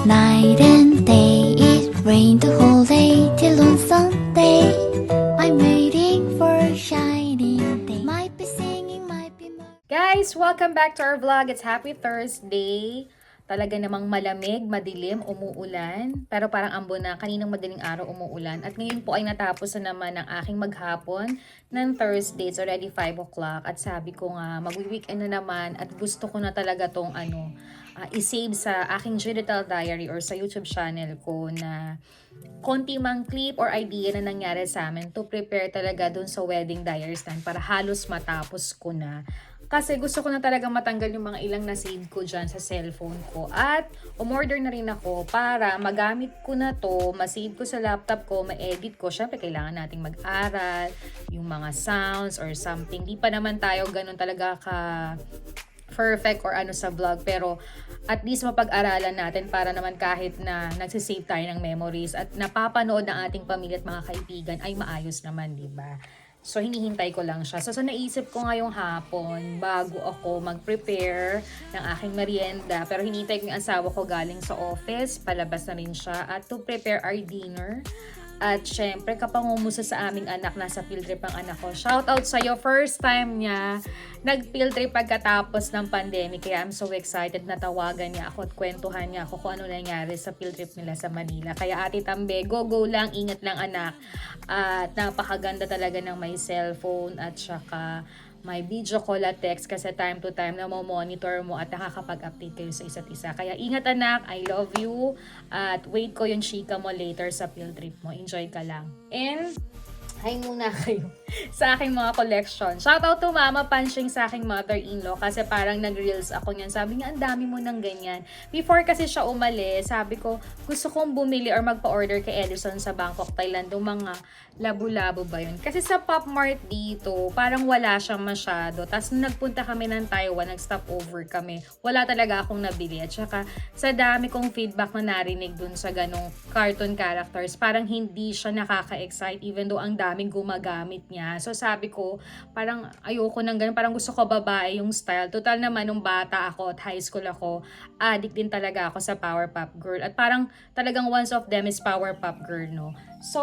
night and day. It rained the whole day till on Sunday. I'm waiting for a shining day. Might be singing, might be Guys, welcome back to our vlog. It's Happy Thursday. Talaga namang malamig, madilim, umuulan. Pero parang ambon na kaninang madaling araw umuulan. At ngayon po ay natapos na naman ang aking maghapon ng Thursday. It's already 5 o'clock. At sabi ko nga, mag-weekend na naman. At gusto ko na talaga tong isave sa aking digital diary or sa YouTube channel ko na konti mang clip or idea na nangyari sa amin to prepare talaga dun sa wedding diary stand para halos matapos ko na. Kasi gusto ko na talaga matanggal yung mga ilang na-save ko dyan sa cellphone ko. At umorder na rin ako para magamit ko na to, ma-save ko sa laptop ko, ma-edit ko. Syempre, kailangan nating mag-aral, yung mga sounds or something. Di pa naman tayo ganun talaga perfect or sa vlog, pero at least mapag-aralan natin para naman kahit na nagsisave tayo ng memories at napapanood ng ating pamilya at mga kaibigan ay maayos naman, di ba? So, hinihintay ko lang siya. So, naisip ko ngayong hapon, bago ako mag-prepare ng aking merienda, pero hinihintay ko yung asawa ko galing sa office, palabas na rin siya, at to prepare our dinner. At syempre, kapangumusta sa aming anak, nasa field trip ang anak ko. Shout out sa'yo, first time niya nag-field trip pagkatapos ng pandemic. Kaya I'm so excited na tawagan niya ako at kwentuhan niya ako kung ano nangyari sa field trip nila sa Manila. Kaya Ate Tambe, go lang, ingat lang anak. At napakaganda talaga ng may cellphone at saka may video call at text kasi time to time na monitor mo at nakakapag-update kayo sa isa't isa. Kaya ingat anak, I love you. At wait ko yung chika mo later sa field trip mo. Enjoy ka lang. And hi muna kayo sa aking mga collection. Shout out to Mama Panching sa aking mother-in-law kasi parang nag-reels ako niyan. Sabi niya, ang dami mo ng ganyan. Before kasi siya umalis, sabi ko, gusto kong bumili or magpa-order kay Edison sa Bangkok, Thailand. Yung mga labo-labo ba yun? Kasi sa Pop Mart dito, parang wala siyang masyado. Tapos nung nagpunta kami ng Taiwan, nag-stop over kami, wala talaga akong nabili. At saka sa dami kong feedback na narinig dun sa ganong cartoon characters, parang hindi siya nakaka-excite even though ang daming gumagamit niya. So sabi ko, parang ayoko ng ganun. Parang gusto ko babae yung style. Total naman, nung bata ako at high school ako, addict din talaga ako sa Powerpuff Girl. At parang talagang one of them is Powerpuff Girl, no? So,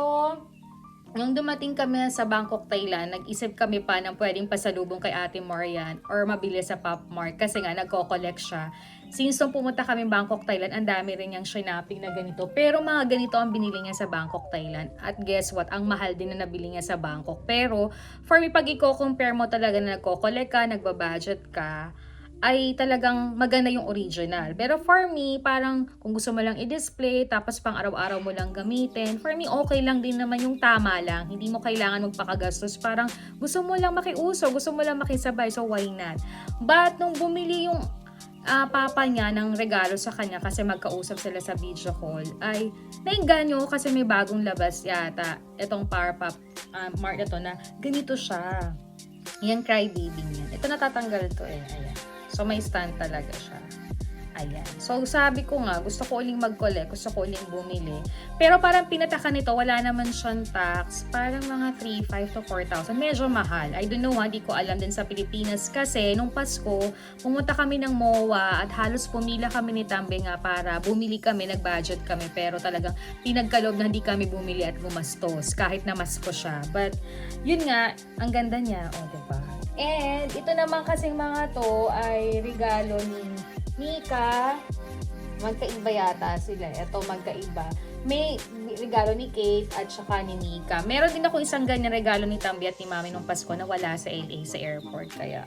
nung dumating kami sa Bangkok, Thailand, nag-isip kami pa ng pwedeng pasalubong kay Ate Marian or mabili sa Pop Mart kasi nga nagko-collect siya. Since nung pumunta kami Bangkok, Thailand, ang dami rin niyang shopping na ganito. Pero mga ganito ang binili niya sa Bangkok, Thailand. At guess what? Ang mahal din na nabili niya sa Bangkok. Pero for me, pag i-compare mo talaga na nagko-collect ka, nagbabudget ka, ay talagang maganda yung original. Pero for me, parang kung gusto mo lang i-display, tapos pang araw-araw mo lang gamitin, for me, okay lang din naman yung tama lang. Hindi mo kailangan magpakagastos. Parang gusto mo lang makiuso, gusto mo lang makisabay, so why not? But nung bumili yung papa niya ng regalo sa kanya kasi magkausap sila sa video call, ay nainganyo kasi may bagong labas yata. Itong Powerpuff Mart ito na ganito siya. Yan, cry baby niya. Ito natatanggal to eh. Ayan. So, may stand talaga siya. Ayan. So, sabi ko nga, gusto ko uling mag-collect, gusto ko uling bumili. Pero parang pinataka nito, wala naman siyang tax. Parang mga 3,500 to 4,000. Medyo mahal. I don't know, hindi ko alam din sa Pilipinas. Kasi, nung Pasko, pumunta kami ng MOA at halos pumila kami ni Tambe nga para bumili kami, nag-budget kami. Pero talagang pinagkaloob na hindi kami bumili at gumastos. Kahit na masko siya. But, yun nga, ang ganda niya. O, diba? And, ito naman kasing mga to ay regalo ni Mika. Magkaiba yata sila. Ito, magkaiba. May regalo ni Kate at saka ni Mika. Meron din ako isang ganyan regalo ni Tambi at ni Mami nung Pasko na wala sa LA sa airport. Kaya,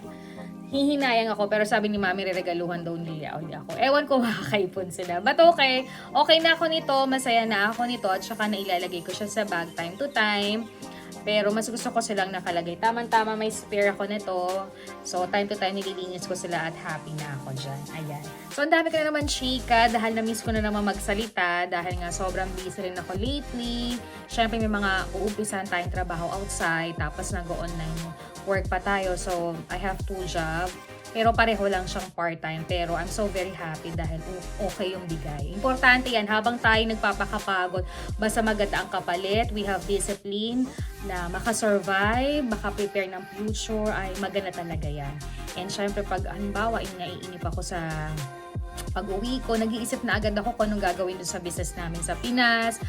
hihinayang ako. Pero sabi ni Mami, regaluhan daw nila ako. Ewan ko, makakaipon sila. But okay. Okay na ako nito. Masaya na ako nito. At saka nailalagay ko siya sa bag time to time. Pero mas gusto ko silang nakalagay. Tama-tama may spare ako nito. So, time to time nililinis ko sila at happy na ako dyan. Ayan. So, ang dami ko na naman chika dahil na-miss ko na naman magsalita dahil nga sobrang busy rin ako lately. Siyempre, may mga uumpisan tayong trabaho outside tapos nag-online work pa tayo. So, I have 2 jobs. Pero pareho lang siyang part-time. Pero I'm so very happy dahil okay yung bigay. Importante yan. Habang tayo nagpapakapagod, basta maganda ang kapalit, we have discipline na makasurvive, makaprepare ng future, ay maganda talaga yan. And syempre, pag halimbawa, naiinip ako sa pag-uwi ko, nag-iisip na agad ako kung anong gagawin dun sa business namin sa Pinas.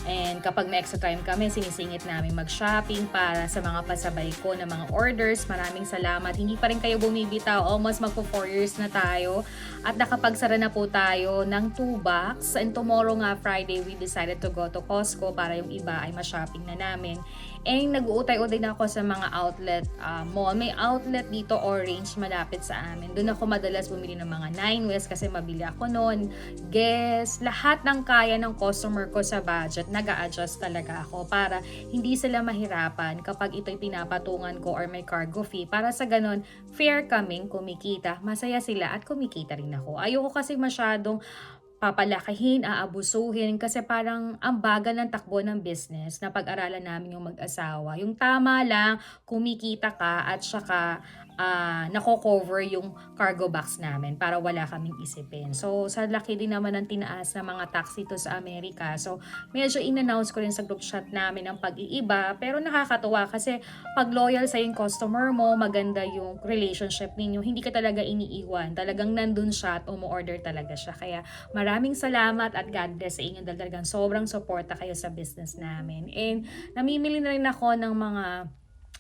And kapag may extra time kami, sinisingit namin mag-shopping para sa mga pasabay ko na mga orders. Maraming salamat. Hindi pa rin kayo bumibitaw. Almost magpo 4 years na tayo. At nakapagsara na po tayo ng 2 box. And tomorrow nga, Friday, we decided to go to Costco para yung iba ay ma-shopping na namin. And nag-uutay-utay na ako sa mga outlet mall. May outlet dito, Orange, malapit sa amin. Doon ako madalas bumili ng mga 9 West kasi mabili ako noon. Guess, lahat ng kaya ng customer ko sa budget, nag-a-adjust talaga ako para hindi sila mahirapan kapag ito'y pinapatungan ko or may cargo fee. Para sa ganon, fair kaming kumikita. Masaya sila at kumikita rin ako. Ayoko kasi masyadong papalakihin, aabusuhin kasi parang ang bagal ng takbo ng business na pag-aralan namin yung mag-asawa. Yung tama lang, kumikita ka at saka nako-cover yung cargo box namin para wala kaming isipin. So, sa laki din naman ng tinaas na mga tax dito sa Amerika. So, medyo in-announce ko rin sa group chat namin ang pag-iiba. Pero nakakatuwa kasi pag loyal sa yung customer mo, maganda yung relationship ninyo, hindi ka talaga iniiwan. Talagang nandun siya at umu-order talaga siya. Kaya maraming salamat at God bless sa inyo dahil talagang sobrang suporta kayo sa business namin. And namimili na rin ako ng mga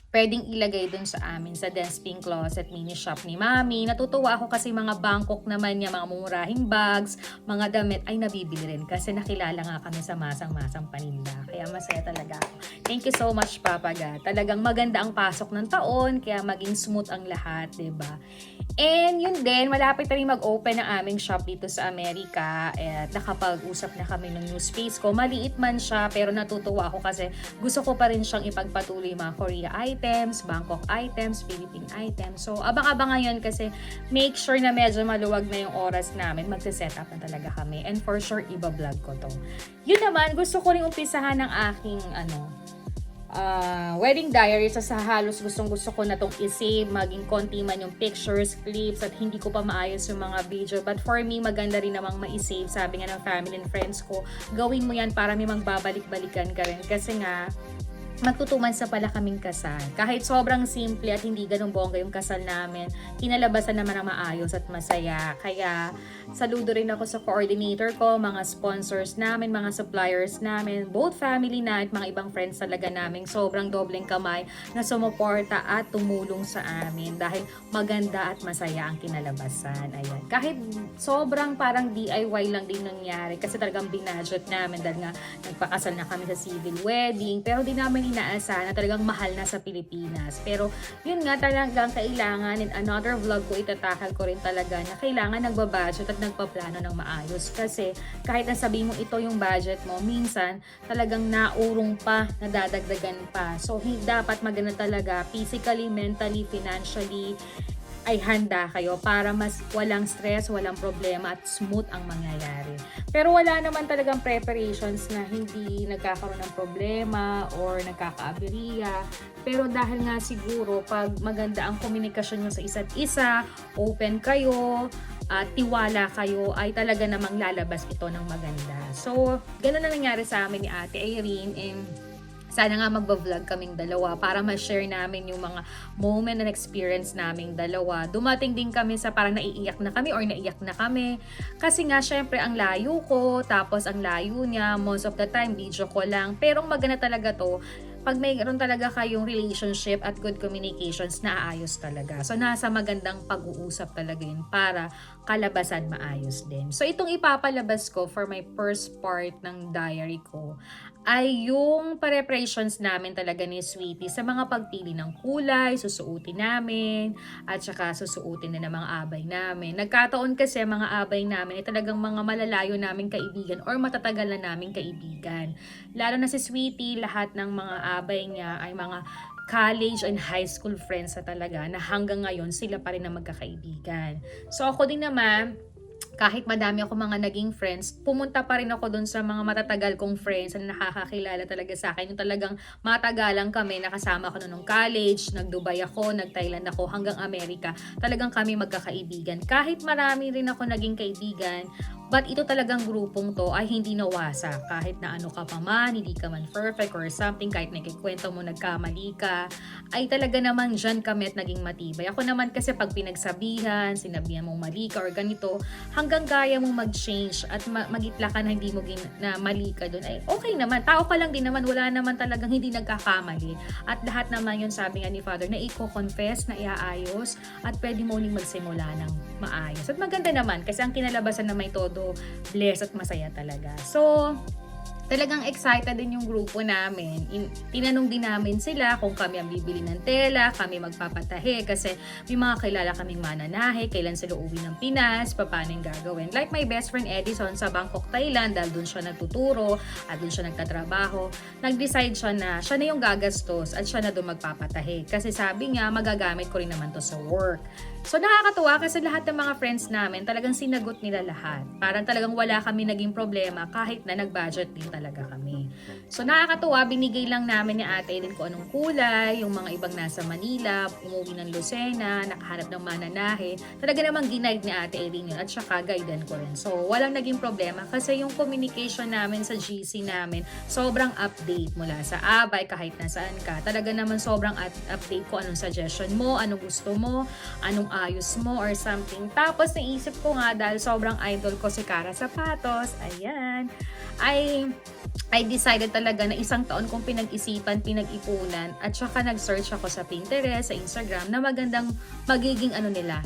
pwedeng ilagay dun sa amin sa Desping Closet mini shop ni Mami. Natutuwa ako kasi mga Bangkok naman niya, mga mumurahing bags, mga damit ay nabibili rin kasi nakilala nga kami sa masang-masang paninda. Kaya masaya talaga ako. Thank you so much, Papa God. Talagang maganda ang pasok ng taon kaya maging smooth ang lahat, 'di ba? And yun din, malapit na rin mag-open ang aming shop dito sa Amerika. At nakapag-usap na kami ng new space ko. Maliit man siya, pero natutuwa ako kasi gusto ko pa rin siyang ipagpatuloy mga Korea items, Bangkok items, Philippine items. So, abang-abang ngayon kasi make sure na medyo maluwag na yung oras namin. Magsiset up na talaga kami. And for sure, iba-vlog ko to. Yun naman, gusto ko rin umpisahan ng aking wedding diary. Sa halos gustong-gusto ko na tong i-save, maging konti man yung pictures, clips, at hindi ko pa maayos yung mga video. But for me, maganda rin namang ma-save. Sabi nga ng family and friends ko, gawin mo yan para may magbabalik-balikan ka rin. Kasi nga, magtutuman sa pala kaming kasal. Kahit sobrang simple at hindi ganun bongga yung kasal namin, kinalabasan naman na maayos at masaya. Kaya saludo rin ako sa coordinator ko, mga sponsors namin, mga suppliers namin, both family na at mga ibang friends talaga namin. Sobrang dobleng kamay na sumuporta at tumulong sa amin dahil maganda at masaya ang kinalabasan. Ayan. Kahit sobrang parang DIY lang din nangyari kasi talagang binudget namin dahil nga nagpakasal na kami sa civil wedding, pero di namin inaasahan na talagang mahal na sa Pilipinas. Pero yun nga talagang kailangan, in another vlog ko itatakal ko rin talaga na kailangan nagbabudget at nagpaplano ng maayos. Kasi kahit nasabihin mo ito yung budget mo, minsan talagang naurong pa, nadadagdagan pa. So dapat maganda talaga physically, mentally, financially, ay handa kayo para mas walang stress, walang problema at smooth ang mangyayari. Pero wala naman talagang preparations na hindi nagkakaroon ng problema or nagkakaaberiya. Pero dahil nga siguro pag maganda ang komunikasyon nyo sa isa't isa, open kayo, at tiwala kayo, ay talaga namang lalabas ito ng maganda. So, ganun na nangyari sa amin ni Ate Irene, and sana nga magbablog kaming dalawa para ma-share namin yung mga moment and experience naming dalawa. Dumating din kami sa parang naiiyak na kami or naiyak na kami. Kasi nga, syempre, ang layo ko, tapos ang layo niya, most of the time, video ko lang. Pero maganda talaga to, pag mayroon talaga kayong relationship at good communications, naaayos talaga. So, nasa magandang pag-uusap talaga yun para kalabasan maayos din. So, itong ipapalabas ko for my first part ng diary ko ay yung preparations namin talaga ni Sweetie sa mga pagpili ng kulay, susuotin namin, at saka susuotin din ng mga abay namin. Nagkataon kasi mga abay namin ay talagang mga malalayo naming kaibigan or matatagal na naming kaibigan. Lalo na si Sweetie, lahat ng mga abay niya ay mga college and high school friends na talaga na hanggang ngayon sila pa rin ang magkakaibigan. So ako din naman, kahit madami ako mga naging friends, pumunta pa rin ako dun sa mga matatagal kong friends na nakakakilala talaga sa akin. Yung talagang matagalang kami, nakasama ko nung college, nag-Dubai ako, nag-Thailand ako, hanggang Amerika. Talagang kami magkakaibigan. Kahit marami rin ako naging kaibigan, but ito talagang grupong to ay hindi nawasa. Kahit na ano ka pa man, hindi ka man perfect or something, kahit nakikwento mo nagkamali ka, ay talaga naman dyan kami at naging matibay. Ako naman kasi pag pinagsabihan, sinabihan mong mali ka or ganito, hanggang hanggang kaya mong mag-change at magitla ka na hindi mo na mali ka doon, ay okay naman. Tao ka lang din naman, wala naman talagang hindi nagkakamali. At lahat naman yun, sabi nga ni Father, na i-confess, na iaayos, at pwede mo uling magsimula ng maayos. At maganda naman, kasi ang kinalabasan na may todo, blessed at masaya talaga. So, talagang excited din yung grupo namin. Tinanong din namin sila kung kami ang bibili ng tela, kami magpapatahe kasi may mga kilala kaming mananahe, kailan sila uwi ng Pinas, paano yung gagawin. Like my best friend Edison sa Bangkok, Thailand, dahil doon siya nagtuturo at doon siya nagtatrabaho. Nag-decide siya na siya na yung gagastos at siya na doon magpapatahe. Kasi sabi niya, magagamit ko rin naman to sa work. So nakakatuwa kasi lahat ng mga friends namin talagang sinagot nila lahat. Parang talagang wala kami naging problema kahit na nag-budget din talaga kami. So nakakatuwa, binigay lang namin ni Ate Eden kung anong kulay, yung mga ibang nasa Manila, umuwi ng Lucena, nakahanap ng mananahe. Talaga namang ginaid ni Ate Eden yun at saka guidean ko rin. So walang naging problema kasi yung communication namin sa GC namin, sobrang update mula sa abay kahit nasaan ka. Talaga naman sobrang update ko anong suggestion mo, anong gusto mo, anong ayos mo or something. Tapos naisip ko nga dahil sobrang idol ko si Cara Zapatos, ayan, I decided talaga na isang taon kong pinag-isipan, pinag-ipunan at saka nag-search ako sa Pinterest, sa Instagram na magandang magiging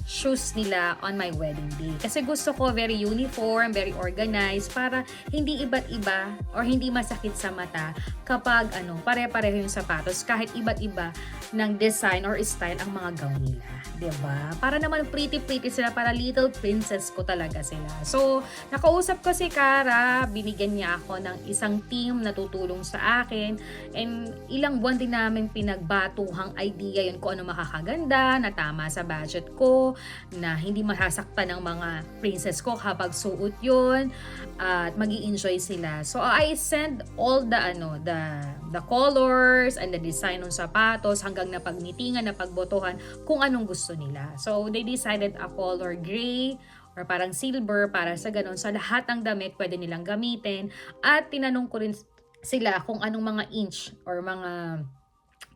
shoes nila on my wedding day. Kasi gusto ko very uniform, very organized para hindi iba't iba or hindi masakit sa mata kapag pare-pareho yung sapatos kahit iba't iba ng design or style ang mga gown nila. Diba? Para naman pretty sila, para little princess ko talaga sila. So, nakausap ko si Cara, binigyan niya ako ng isang team na tutulong sa akin, and ilang buwan din namin pinagbatuhang idea yun kung ano makakaganda, na tama sa budget ko, na hindi masasaktan ng mga princess ko kapag suot yun, at magi-enjoy sila. So, I send all the colors and the design ng sapatos hanggang napagnitingan, napagbotohan kung anong gusto nila. So, they decided a color gray or parang silver para sa ganun. Sa lahat ng damit pwede nilang gamitin. At tinanong ko rin sila kung anong mga inch or mga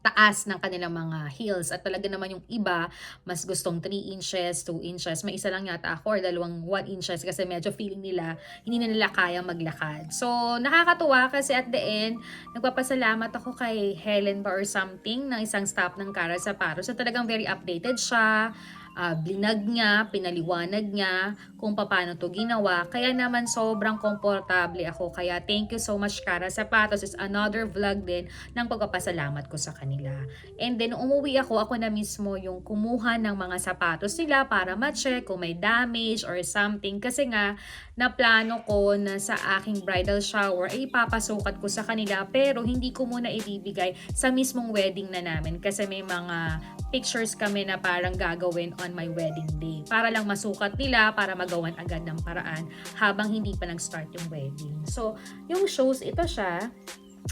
taas ng kanilang mga heels. At talaga naman yung iba, mas gustong 3 inches, 2 inches. May isa lang yata ako or dalawang 1 inches kasi medyo feeling nila, hindi na nila kaya maglakad. So, nakakatuwa kasi at the end, nagpapasalamat ako kay Helen ba or something, ng isang staff ng Cara Zapatos. So, talagang very updated siya. Blinag niya, pinaliwanag niya kung paano to ginawa. Kaya naman sobrang komportable ako. Kaya thank you so much, Cara Zapatos. It's another vlog din ng pagpapasalamat ko sa kanila. And then umuwi ako na mismo yung kumuha ng mga sapatos nila para ma-check kung may damage or something. Kasi nga, naplano ko na sa aking bridal shower ay ipapasukat ko sa kanila, pero hindi ko muna ibibigay sa mismong wedding na namin kasi may mga pictures kami na parang gagawin on my wedding day para lang masukat nila, para magawan agad ng paraan habang hindi pa nag-start yung wedding. So, yung shoes, ito siya.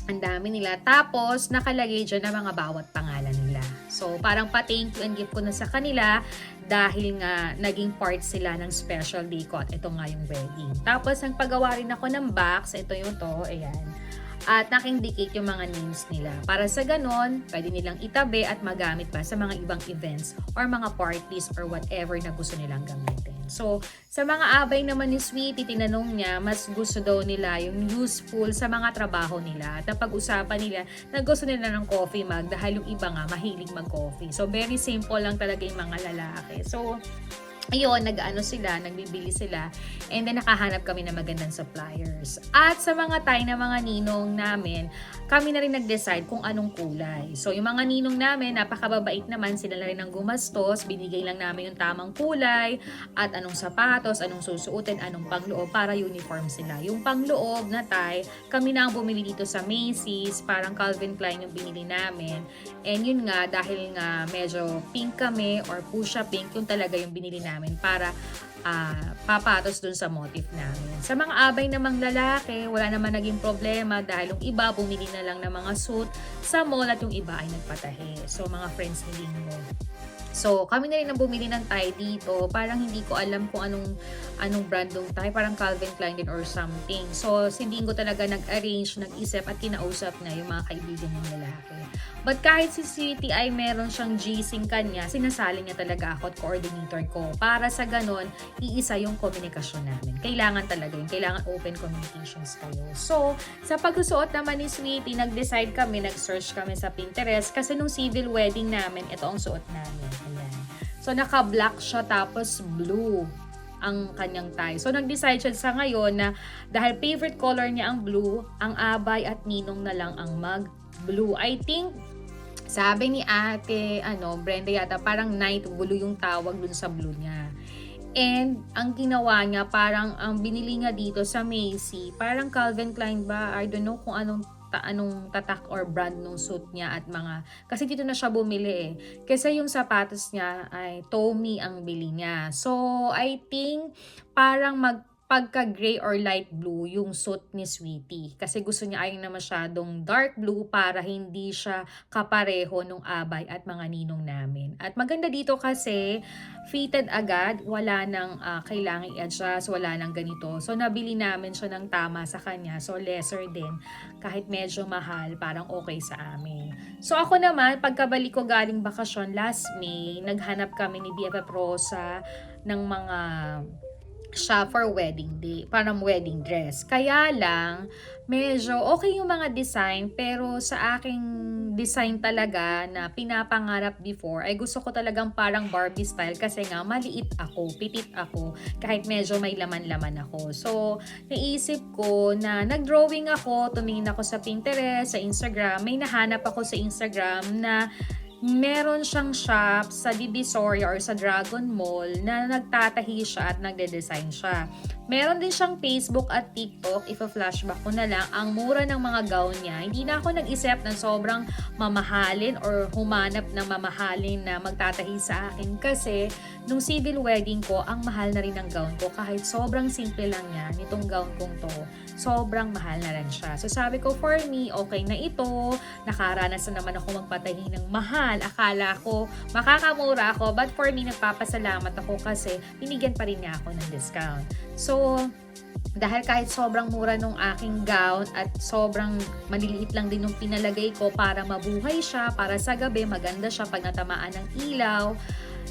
Ang dami nila. Tapos, nakalagay dyan na mga bawat pangalan nila. So, parang pa-thank you and gift ko na sa kanila dahil nga naging part sila ng special day ko at ito nga yung wedding. Tapos, ang paggawa rin ako ng box. Ito yung to. Ayan. At nakindicate yung mga names nila. Para sa ganon, pwede nilang itabi at magamit pa sa mga ibang events or mga parties or whatever na gusto nilang gamitin. So, sa mga abay naman ni Sweetie, tinanong niya, mas gusto daw nila yung useful sa mga trabaho nila. At napag-usapan nila na gusto nila ng coffee mug dahil yung iba nga mahilig mag-coffee. So, very simple lang talaga yung mga lalaki. So, ayun, nagbibili sila, and then nakahanap kami ng magandang suppliers. At sa mga Thai na mga ninong namin, kami na rin nag-decide kung anong kulay. So, yung mga ninong namin, napakababait naman, sila na rin ang gumastos, binigay lang namin yung tamang kulay, at anong sapatos, anong susuotin, anong pangloob, para uniform sila. Yung pangloob na Thai, kami na ang bumili dito sa Macy's, parang Calvin Klein yung binili namin. And yun nga, dahil nga medyo pink kami, or fuchsia pink, yung talaga yung binili namin para papatos dun sa motif namin. Sa mga abay namang lalaki, wala naman naging problema dahil yung iba bumili na lang ng mga suit sa mall at yung iba ay nagpatahe. So mga friends ni Lingo. So, kami na rin ang bumili ng tie dito. Parang hindi ko alam kung anong brand ng tie. Parang Calvin Klein din or something. So, si Bingo talaga nag-arrange, nag-isip at kinausap na yung mga kaibigan ng lalaki. But kahit si Sweetie ay meron siyang G-Sync kanya, sinasali niya talaga ako at coordinator ko. Para sa ganon, iisa yung komunikasyon namin. Kailangan talaga yun. Kailangan open communications kayo. So, sa pagsusuot naman ni Sweetie, nag-decide kami, nag-search kami sa Pinterest kasi nung civil wedding namin, ito ang suot namin. Ayan. So, naka-black siya tapos blue ang kanyang tie. So, nag-decide siya sa ngayon na dahil favorite color niya ang blue, ang abay at ninong na lang ang mag-blue. I think, sabi ni ate, Brenda yata, parang night blue yung tawag dun sa blue niya. And, ang ginawa niya, parang ang binili niya dito sa Macy, parang Calvin Klein ba? I don't know kung anong tatak or brand nung suit niya at kasi dito na siya bumili eh. Kasi yung sapatos niya ay Tommy ang bili niya. So, I think parang pagka-gray or light blue yung suit ni Sweetie. Kasi gusto niya ay na masyadong dark blue para hindi siya kapareho nung abay at mga ninong namin. At maganda dito kasi fitted agad, wala nang kailangan i-adjust, wala nang ganito. So, nabili namin siya ng tama sa kanya. So, lesser din. Kahit medyo mahal, parang okay sa amin. So, ako naman, pagkabalik ko galing bakasyon last May, naghanap kami ni BFF Rosa ng mga siya for wedding day, parang wedding dress. Kaya lang, medyo okay yung mga design, pero sa aking design talaga na pinapangarap before, ay gusto ko talagang parang Barbie style kasi nga maliit ako, pitit ako, kahit medyo may laman-laman ako. So, naisip ko na nag-drawing ako, tumingin ako sa Pinterest, sa Instagram, may nahanap ako sa Instagram na meron siyang shop sa Divisoria or sa Dragon Mall na nagtatahi siya at nagde-design siya. Meron din siyang Facebook at TikTok. Ipa-flashback ko na lang, ang mura ng mga gown niya. Hindi na ako nag-isip ng sobrang mamahalin or humanap ng mamahalin na magtatahi sa akin kasi nung civil wedding ko, ang mahal na rin ng gown ko. Kahit sobrang simple lang yan, itong gown kong to, sobrang mahal na rin siya. So sabi ko, for me, okay na ito. Nakaranas na naman ako magpatahi ng mahal. Akala ko makakamura ako, but for me, nagpapasalamat ako kasi binigyan pa rin niya ako ng discount. So, dahil kahit sobrang mura nung aking gown at sobrang maliliit lang din yung pinalagay ko para mabuhay siya, para sa gabi maganda siya pag natamaan ng ilaw,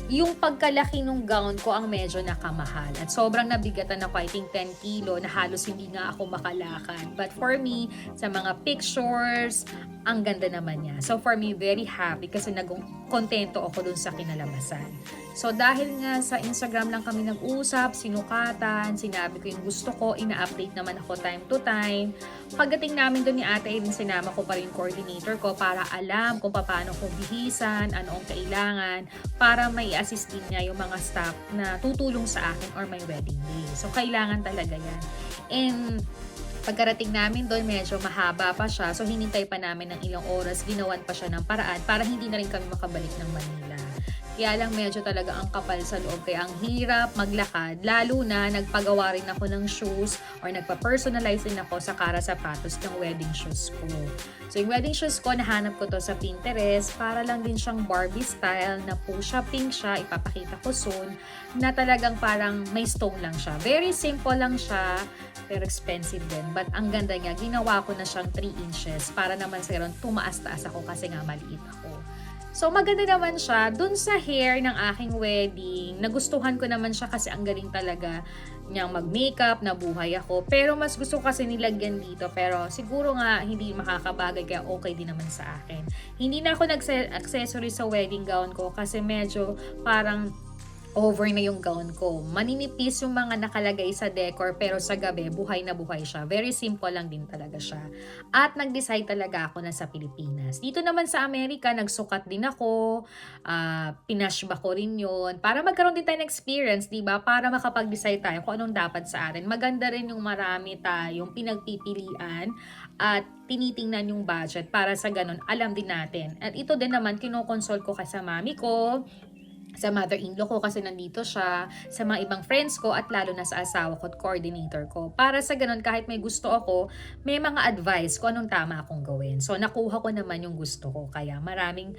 yung pagkalaki ng gown ko ang medyo nakamahal. At sobrang nabigatan ako, I think 10 kilo, na halos hindi nga ako makalakad. But for me, sa mga pictures, ang ganda naman niya. So for me, very happy kasi kontento ako dun sa kinalabasan. So dahil nga sa Instagram lang kami nag-usap, sinukatan, sinabi ko yung gusto ko, ina-update naman ako time to time. Pagdating namin dun ni ate, sinama ko pa rin yung coordinator ko para alam kung paano ko bihisan, ano ang kailangan, para may assist din niya yung mga staff na tutulong sa akin or my wedding day. So kailangan talaga yan. And pagkarating namin doon, medyo mahaba pa siya. So, hinintay pa namin ng ilang oras. Ginawan pa siya ng paraan para hindi na rin kami makabalik ng Manila. Kaya lang medyo talaga ang kapal sa loob. Kaya ang hirap maglakad. Lalo na nagpagawa rin ako ng shoes or nagpa-personalize din ako sa sapatos ng wedding shoes ko. So, yung wedding shoes ko, nahanap ko to sa Pinterest para lang din siyang Barbie style na fuchsia pink siya. Ipapakita ko soon na talagang parang may stone lang siya. Very simple lang siya, pero expensive din. But ang ganda niya, ginawa ko na siyang 3 inches para naman sayron tumaas-taas ako kasi nga maliit ako. So maganda naman siya. Dun sa hair ng aking wedding, nagustuhan ko naman siya kasi ang galing talaga niyang mag-makeup, nabuhay ako. Pero mas gusto ko kasi nilagyan dito. Pero siguro nga hindi makakabagay kaya okay din naman sa akin. Hindi na ako nag-accessory sa wedding gown ko kasi medyo parang over na yung gown ko. Maninipis yung mga nakalagay sa decor pero sa gabi, buhay na buhay siya. Very simple lang din talaga siya. At nag-decide talaga ako na sa Pilipinas. Dito naman sa Amerika, nagsukat din ako. Pinashba ko rin yun. Para magkaroon din tayo ng experience, diba? Para makapag-decide tayo kung anong dapat sa atin. Maganda rin yung marami tayong pinagpipilian at tinitingnan yung budget para sa ganun, alam din natin. At ito din naman, kinokonsult ko kay sa mami ko, sa mother-in-law ko kasi nandito siya, sa mga ibang friends ko at lalo na sa asawa ko at coordinator ko. Para sa ganun, kahit may gusto ako, may mga advice kung anong tama akong gawin. So nakuha ko naman yung gusto ko. Kaya maraming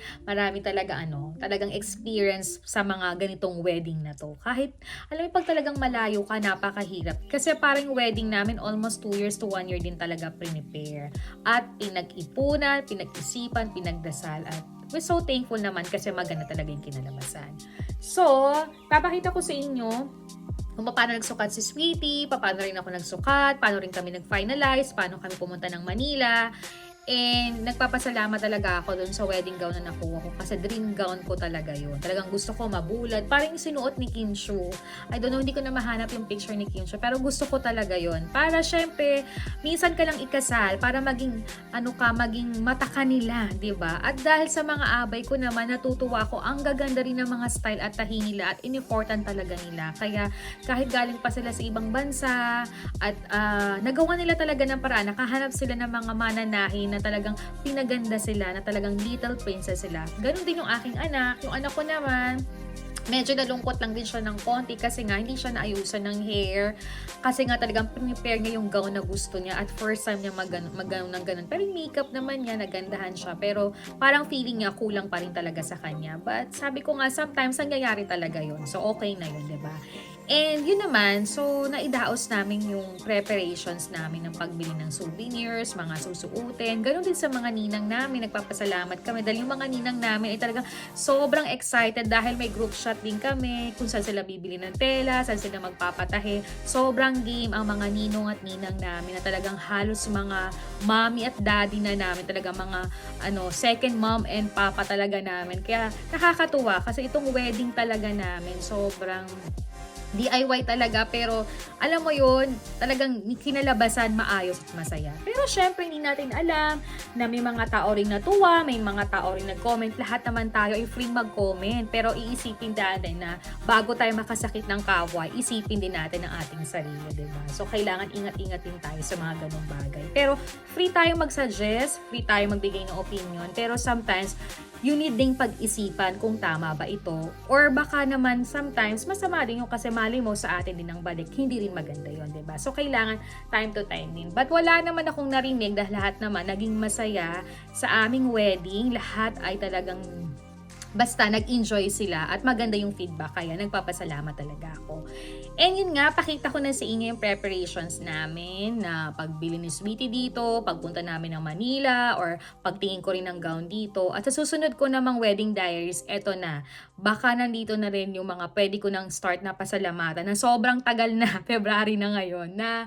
talaga talagang experience sa mga ganitong wedding na to. Kahit alam mo pag talagang malayo ka, napakahirap. Kasi parang wedding namin almost 2 years to 1 year din talaga prepare. At pinag-ipunan, pinag-isipan, pinagdasal at we're so thankful naman kasi maganda talaga yung kinalabasan. So, papakita ko sa inyo kung paano nagsukat si Sweetie, paano rin ako nagsukat, paano rin kami nag-finalize, paano kami pumunta ng Manila. And nagpapasalamat talaga ako dun sa wedding gown na nakuha ko kasi dream gown ko talaga yun. Talagang gusto ko mabulat. Parang yung sinuot ni Kinshu. I don't know, hindi ko na mahanap yung picture ni Kinshu. Pero gusto ko talaga yun. Para syempre, minsan ka lang ikasal para maging, maging mata ka nila, diba? At dahil sa mga abay ko naman, natutuwa ako. Ang gaganda rin ng mga style at tahi nila at in-important talaga nila. Kaya kahit galing pa sila sa ibang bansa at nagawa nila talaga ng paraan, nakahanap sila ng mga mananahin na talagang pinaganda sila, na talagang little princess sila. Ganon din yung aking anak. Yung anak ko naman, medyo nalungkot lang din siya ng konti kasi nga hindi siya naayusan ng hair. Kasi nga talagang prepare niya yung gown na gusto niya at first time niya mag-gown ng ganun. Pero yung makeup naman niya, nagandahan siya. Pero parang feeling niya kulang pa rin talaga sa kanya. But sabi ko nga, sometimes nangyayari talaga yun. So okay na yun, diba? And yun naman, so naidaos namin yung preparations namin ng pagbili ng souvenirs, mga susuotin. Ganon din sa mga ninang namin, nagpapasalamat kami dahil yung mga ninang namin ay talagang sobrang excited dahil may group shot din kami kung saan sila bibili ng tela, saan sila magpapatahe. Sobrang game ang mga ninong at ninang namin na talagang halos mga mommy at daddy na namin, talaga mga second mom and papa talaga namin. Kaya nakakatuwa kasi itong wedding talaga namin sobrang DIY talaga, pero alam mo yun, talagang kinalabasan maayos at masaya. Pero syempre hindi natin alam na may mga tao rin natuwa, may mga tao rin nag-comment. Lahat naman tayo ay free mag-comment, pero iisipin natin na bago tayo makasakit ng kaway, isipin din natin ang ating sarili, diba? So kailangan ingat-ingat din tayo sa mga ganong bagay. Pero free tayo mag-suggest, free tayo magbigay ng opinion, pero sometimes you need ding pag-isipan kung tama ba ito. Or baka naman sometimes masama din yung kasi mali mo sa atin din ang balik. Hindi rin maganda yon, diba? So kailangan time to time din. But wala naman akong narinig dahil lahat naman naging masaya sa aming wedding. Lahat ay talagang basta nag-enjoy sila at maganda yung feedback, kaya nagpapasalamat talaga ako. And yun nga, pakita ko na sa inyo yung preparations namin na pagbili ni Sweetie dito, pagpunta namin ng Manila, or pagtingin ko rin ng gown dito. At sa susunod ko namang wedding diaries, eto na. Baka nandito na rin yung mga pwede ko nang start na pasalamatan na sobrang tagal na, February na ngayon, na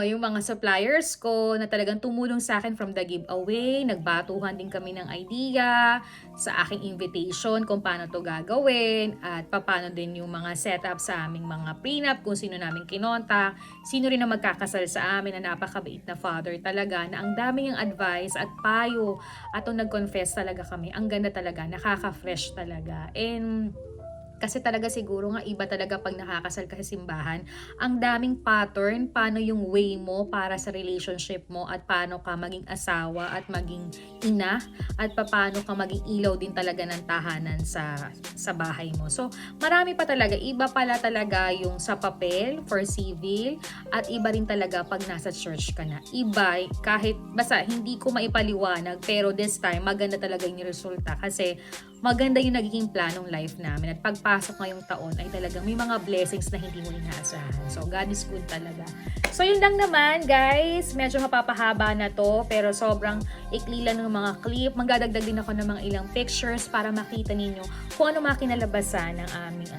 yung mga suppliers ko na talagang tumulong sa akin from the giveaway, nagbatuhan din kami ng idea sa aking invitation kung paano to gagawin at paano din yung mga setup sa aming mga prenup, kung sino namin kinontak, sino rin na magkakasal sa amin na napakabait na father talaga, na ang dami niyang advice at payo at nung nag-confess talaga kami, ang ganda talaga, nakaka-fresh talaga. And kasi talaga siguro nga iba talaga pag nakakasal ka sa simbahan. Ang daming pattern, paano yung way mo para sa relationship mo at paano ka maging asawa at maging ina at paano ka maging ilaw din talaga ng tahanan sa bahay mo. So, marami pa talaga. Iba pala talaga yung sa papel for civil at iba rin talaga pag nasa church ka na. Iba, kahit basta hindi ko maipaliwanag, pero this time maganda talaga yung resulta kasi maganda yung nagiging planong life namin. At pagpasok ngayong taon ay talagang may mga blessings na hindi mo inaasahan. So, God is good talaga. So, yun lang naman, guys. Medyo mapapahaba na to, pero sobrang ikli lang ng mga clip. Magdadagdag din ako ng mga ilang pictures para makita ninyo kung ano mga kinalabasan ng aming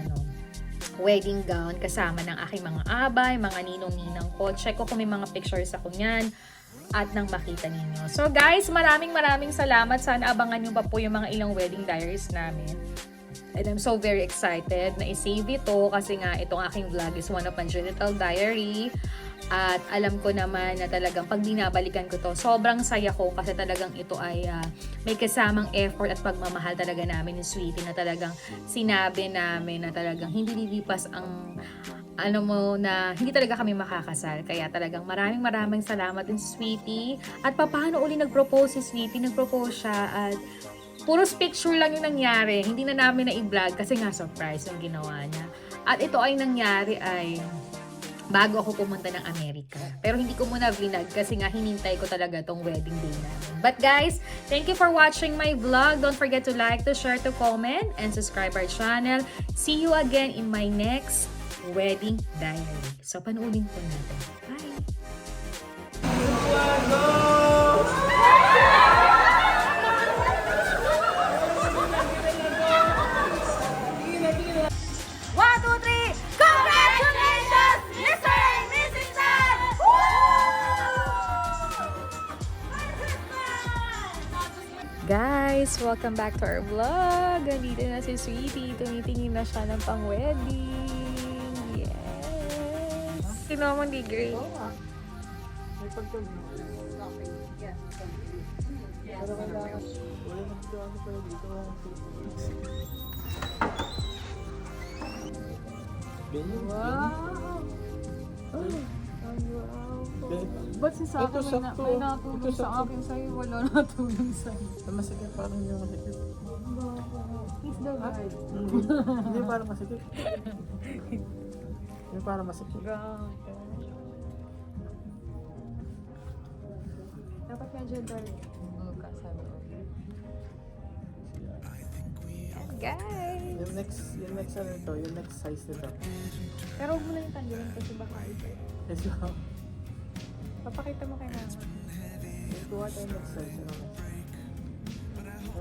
wedding gown kasama ng aking mga abay, mga ninong-ninang ko. Check ko kung may mga pictures ako niyan at nang makita ninyo. So guys, maraming salamat. Sana abangan nyo pa po yung mga ilang wedding diaries namin. And I'm so very excited na i-save ito kasi nga itong aking vlog is one of my genital diary. At alam ko naman na talagang pag binabalikan ko to, sobrang saya ko kasi talagang ito ay may kasamang effort at pagmamahal talaga namin ni Sweetie, na talagang sinabi namin na talagang hindi lilipas ang na hindi talaga kami makakasal. Kaya talagang maraming salamat din si Sweetie. At paano uli nag-propose si Sweetie? Nag-propose siya at puros picture lang yung nangyari. Hindi na namin na i-vlog kasi nga surprise yung ginawa niya. At ito ay nangyari ay bago ako pumunta ng Amerika. Pero hindi ko muna vlog kasi nga hinintay ko talaga tong wedding day namin. But guys, thank you for watching my vlog. Don't forget to like, to share, to comment, and subscribe our channel. See you again in my next wedding diary. So, panuulin po natin. Bye! Guys, welcome back to our vlog. Nandito na si Sweetie. Tumitingin na siya ng pang-wedding. Yes! Sino mo di great? Wow! Ba't si sa akin may natulong sa akin sa'yo? Wala natulong sa'yo. Masikip, parang hindi masikip. He's the guide. Hindi parang masikip. Hindi parang masikip. Dapat medyo dark. Guys! Yung next ano ito, yung next size nito. Pero huwag mo na yung tanggalin kasi baka ito. Yes, wow. Papakita mo kay mama. Kuha tayo next size. Ano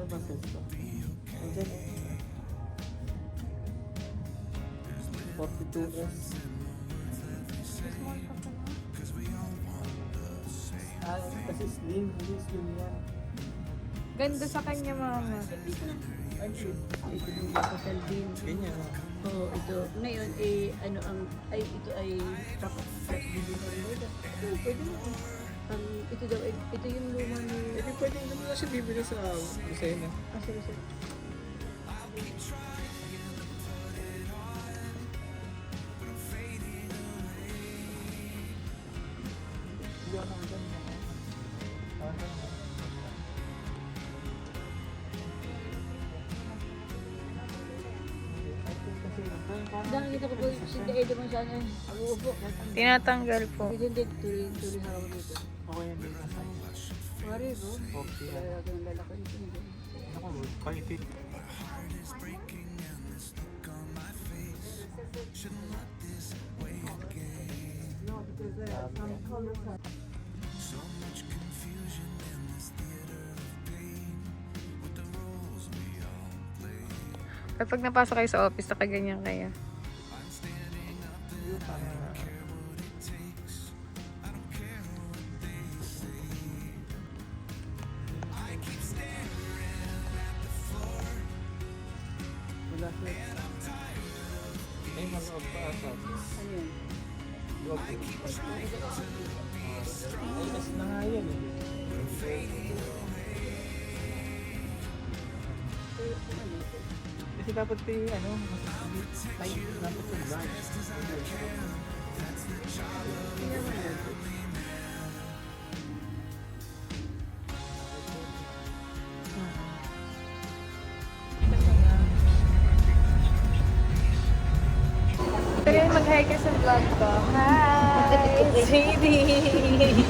ba size ito? Andiyan eh. 42S. Kasi slim. Hindi slim yan. Ganda sa kanya, mama. Ito yung kasal din. Ganyan. Oo, ito. Ngayon, ano ang, ito ay dapat bibigyan mo. Pwede mo. Ito daw, ito yung luma ni... Hindi pwede naman na siya bibili sa Lucena. Sorry. Hindi ako nang ganyan. Dahil kita ko po, si Edo mo sana, uupo. Tinatanggal po. Hindi, tuloy haraw dito. Okay, hindi na size. Pare, bro. Okay. Kaya ako yung lalaki dito. Ako, paitit. Kapag napasok kayo sa office, nakaganyan kayo. Wala siya. Ay, mag-off pa ata. Ano yun? Loob. Ay, kasi na nga yan eh. Kasi dapat ano, mas dapat yung brand. Kaya mag-hi ka sa vlog ko. Hi! Sweetie!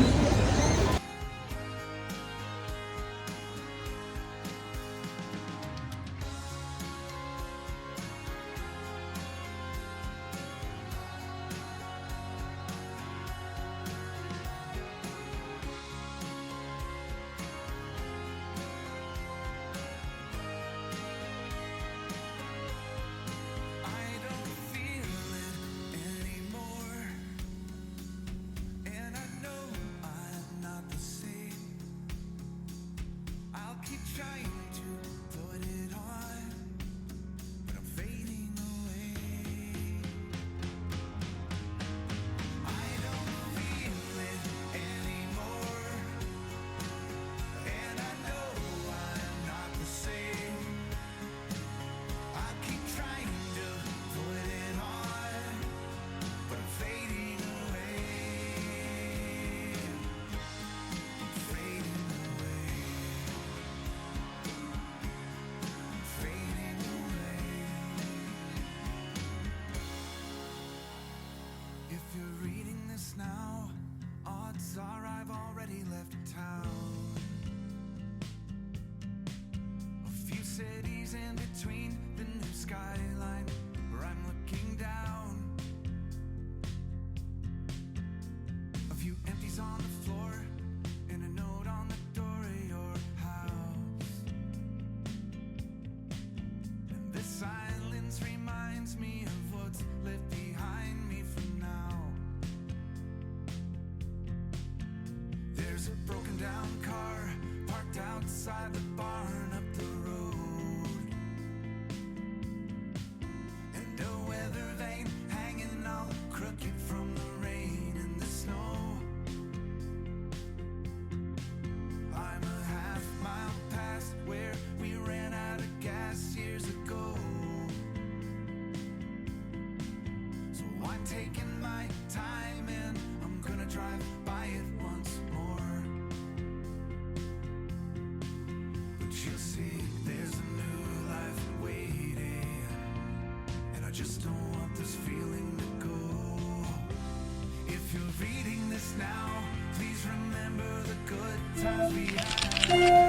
skyline where I'm looking down. A few empties on the floor and a note on the door of your house. And this silence reminds me of what's left behind me for now. There's a broken down car parked outside the barn up the road, and a weather vane hanging all crooked from the rain and the snow. I'm a half mile past where we ran out of gas years ago, so I'm taking my time and I'm gonna drive by it once more. But you'll see there's a new life waiting, and I just don't want this feeling to go. If you're reading this now, please remember the good times we had.